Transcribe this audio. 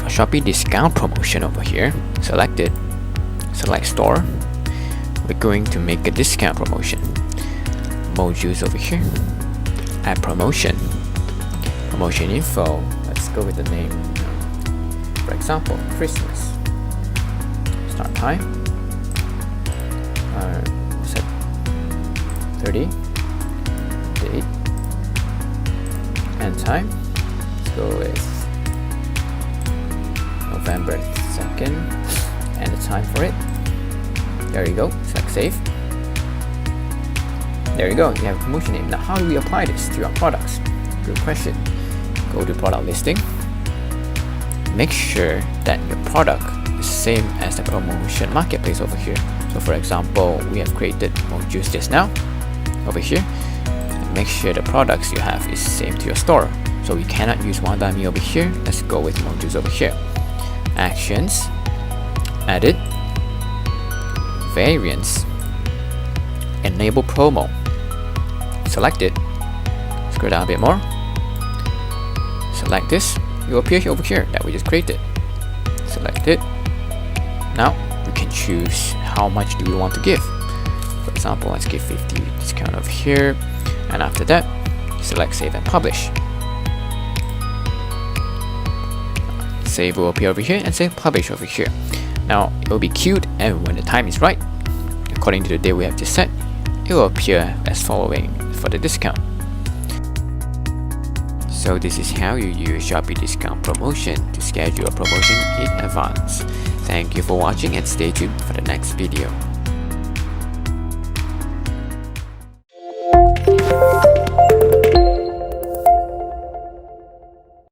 a Shopee discount promotion over here. Select it, select store. We're going to make a discount promotion. Modules over here, add promotion, promotion info. Let's go with the name, for example, Christmas. Start time, set 30, date, end time. Let's go with November 2nd, and the time for it. There you go. Select save. There you go. You have a promotion name. Now, how do we apply this to our products? Good question. Go to product listing. Make sure that your product is same as the promotion marketplace over here. So, for example, we have created modules just now over here. Make sure the products you have is same to your store. So we cannot use Wandami over here. Let's go with modules over here. Actions, edit, variants, enable promo. Select it. Scroll down a bit more. Select this. It will appear over here that we just created. Select it. Now we can choose how much do we want to give. For example, let's give 50 discount over here, and after that, select save and publish. Save will appear over here and say publish over here. Now it will be queued, and when the time is right, according to the date we have just set, it will appear as following for the discount. So this is how you use Shopee discount promotion to schedule a promotion in advance. Thank you for watching and stay tuned for the next video.